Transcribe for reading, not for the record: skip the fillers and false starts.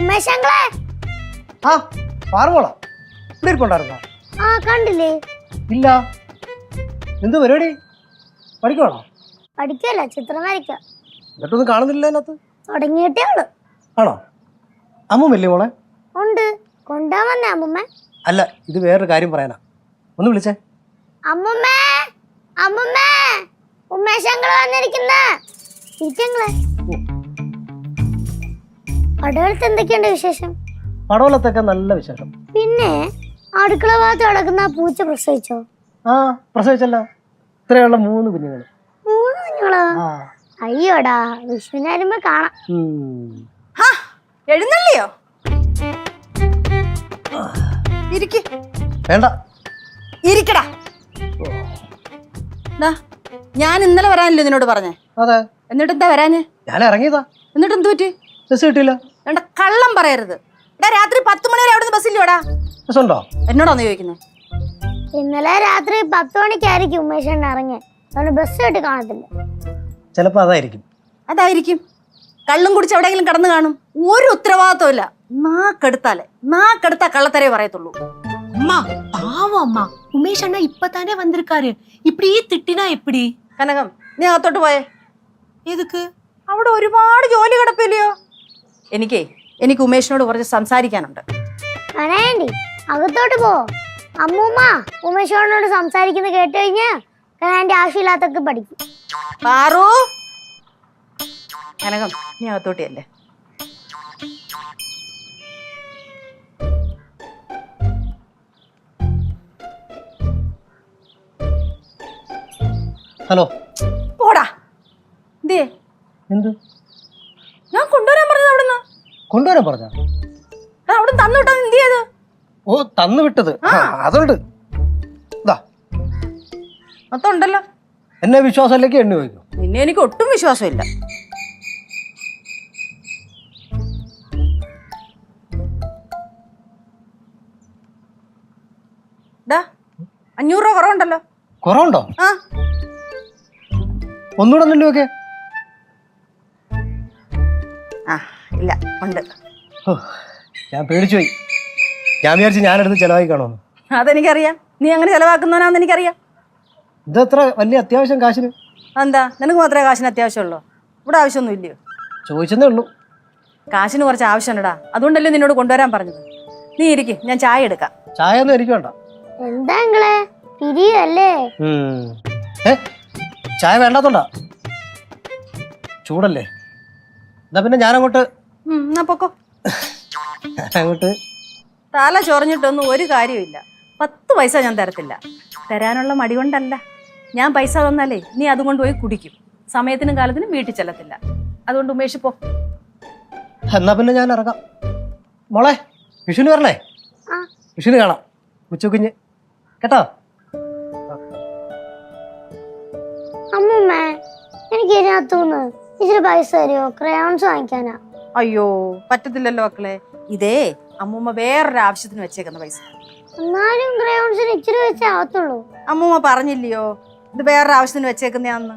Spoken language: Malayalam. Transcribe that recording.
ഉമേശങ്ങളെ ആ പാറുമോളാ ഇവിടെ ഇരിപ്പുണ്ടായിരുന്നോ? ആ കണ്ടില്ലേ? ഇല്ല. എന്ത് പരിപാടി? പഠിക്കുവാണോ? പഠിക്കല്ല, ചിത്രം വരയ്ക്ക. എന്നിട്ടൊന്നും കാണുന്നില്ല അതിനകത്ത്. തുടങ്ങിയിട്ടേ ഉള്ളു. ആണോ? അമ്മൂമ്മല്ലേ മോളെ? ഉണ്ട്. കൊണ്ടുപോകാൻ വന്നേ അമ്മുമ്മ? അല്ല, ഇത് വേറൊരു കാര്യം പറയാനാ. ഒന്ന് വിളിച്ചേ. അമ്മുമ്മേ, അമ്മുമ്മേ, ഉമേശങ്ങള് വന്നിരിക്കുന്ന ഇരിക്കങ്ങളെ. പടവലത്ത് എന്തൊക്കെയുണ്ട് വിശേഷം? പടവലത്തൊക്കെ നല്ല വിശേഷം. പിന്നെ അടുക്കള ഭാഗത്ത് കിടക്കുന്ന പൂച്ച പ്രസവിച്ചോ? ആ പ്രസവിച്ചല്ല, ഇത്രയുള്ള 3 കുഞ്ഞുങ്ങൾ. 3 കുഞ്ഞുങ്ങളോ? അയ്യോടാ, വിഷുവിന് വരുമ്പോ കാണാം. എഴുന്നള്ളിയോ? ഇരിക്ക്. വേണ്ട, ഇരിക്കടാ. ഞാൻ ഇന്നലെ വരാനല്ലേ നിന്നോട് പറഞ്ഞേ? അതെ. എന്നിട്ട് എന്താ വരാഞ്ഞേ? ഞാൻ ഇറങ്ങിയതാ. എന്നിട്ട് എന്ത് പറ്റി? ബസ് കിട്ടിയില്ല. വേണ്ട, കള്ളം പറയരുത്. രാത്രി 10 മണി വരെ അവിടുന്ന് ബസ്സില്ലോടാ. ബസ് ഉണ്ടോ? എന്നോടാന്ന് ചോദിക്കുന്നത്. ഇന്നലെ രാത്രി 10 മണിക്കായിരിക്കും ഉമേശൻ ഇറങ്ങിയത്. അതുകൊണ്ട് ബസ് കിട്ടി കാണത്തില്ല. ചിലപ്പോ അതായിരിക്കും. അതായിരിക്കും. കള്ളും കുടിച്ച് എവിടെയെങ്കിലും കിടന്നു കാണും. ഒരു ഉത്തരവാദിത്വം ഇല്ല. നാക്കെടുത്താ കള്ളത്തരേ പറയത്തുള്ളൂ. அம்மா பாவம் அம்மா, உமேஷ் அண்ணா இப்பதானே வந்திருக்காரு, இப்படியே திட்டினா எப்படி? കനകം, നീ അകത്തോട്ട് പോയേ. எதுக்கு? അവിടെ ഒരുപാട് ജോലി കിടപ്പില്ലയോ? എനിക്ക് ഉമേഷിനോട് കുറച്ച് സംസാരിക്കാനുണ്ട്. കനകണ്ടി, അകത്തോട്ട് പോ. അമ്മൂമ്മ ഉമേശോട് സംസാരിക്കുന്നത് കേട്ട് കഴിഞ്ഞാൽ കനകന്റെ ആവശ്യമില്ലാത്തൊക്കെ പഠിക്കും. പാറു, കനകം, നീ അകത്തോട്ടിയല്ലേ. ഹലോ. പോടാ. എന്തേ? എന്ത്? ഞാൻ കൊണ്ടുവരാൻ പറഞ്ഞത് അവിടുന്ന്. കൊണ്ടുവരാൻ പറഞ്ഞ? അവിടെ തന്നു വിട്ടാ എന്ത് ചെയ്ത്? ഓ, തന്നു വിട്ടത് അതുണ്ട്. മൊത്തമുണ്ടല്ലോ. എന്നെ വിശ്വാസമല്ലേക്ക് എണ്ണി വയ്ക്കും. നിന്നെ എനിക്ക് ഒട്ടും വിശ്വാസമില്ല. ഡാ, 500 രൂപ കുറവുണ്ടല്ലോ. കുറവുണ്ടോ? ആ, ഒന്നുകൂടെ തന്നെ നോക്കേ. ആ ഇല്ല, ഉണ്ട്. ഞാൻ പേടിച്ചു പോയി. ഞാൻ വിചാരിച്ചു ഞാനെടുത്ത് ചെലവായി കാണുമെന്ന്. അതെനിക്കറിയാം. നീ അങ്ങനെ ചെലവാക്കുന്നവനാന്ന് എനിക്കറിയാം. ഇതെത്ര വലിയ അത്യാവശ്യം കാശിന്? എന്താ, നിനക്ക് മാത്രമേ കാശിന് അത്യാവശ്യമുള്ളൂ? ഇവിടെ ആവശ്യമൊന്നും ഇല്ലയോ? ചോദിച്ചതേ ഉള്ളൂ. കാശിന് കുറച്ച് ആവശ്യമുണ്ടടാ. അതുകൊണ്ടല്ലേ നിന്നോട് കൊണ്ടുവരാൻ പറഞ്ഞത്. നീ ഇരിക്കും, ഞാൻ ചായ എടുക്കാം. ചായ ഒന്നും എനിക്ക് വേണ്ട. എന്താ നിങ്ങളെ പിരിയല്ലേ? ചായ വേണ്ടാത്തോണ്ടാ. ചൂടല്ലേ? എന്നാ പിന്നെ ഞാനങ്ങോട്ട്. എന്നാ പൊക്കോ. അങ്ങോട്ട് തല ചൊറഞ്ഞിട്ടൊന്നും ഒരു കാര്യമില്ല. 10 പൈസ ഞാൻ തരത്തില്ല. തരാനുള്ള മടി കൊണ്ടല്ല. ഞാൻ പൈസ തന്നാലേ നീ അതുകൊണ്ട് പോയി കുടിക്കും. സമയത്തിനും കാലത്തിനും വീട്ടിൽ ചെല്ലത്തില്ല. അതുകൊണ്ട് ഉമേഷ് പോ. എന്നാ പിന്നെ ഞാൻ ഇറങ്ങാം. മോളെ, വിഷുവിന് വരണേ. വിഷുവിന് കാണാം. ഉച്ചക്കുഞ്ഞ് കേട്ടോ. അമ്മൂമ്മ, എനിക്ക് ഇതിനകത്തുനിന്ന് ഇച്ചിരി പൈസ തരുമോ? ക്രയോൺസ് വാങ്ങിക്കാനാ. അയ്യോ, പറ്റത്തില്ലല്ലോ മക്കളെ. ഇതേ അമ്മൂമ്മ വേറൊരു ആവശ്യത്തിന് വെച്ചേക്കുന്ന പൈസ. എന്നാലും ക്രയോൺസിന് ഇച്ചിരി വെച്ചേ ആവത്തുള്ളൂ. അമ്മൂമ്മ പറഞ്ഞില്ലയോ ഇത് വേറൊരു ആവശ്യത്തിന് വെച്ചേക്കുന്നയാന്ന്?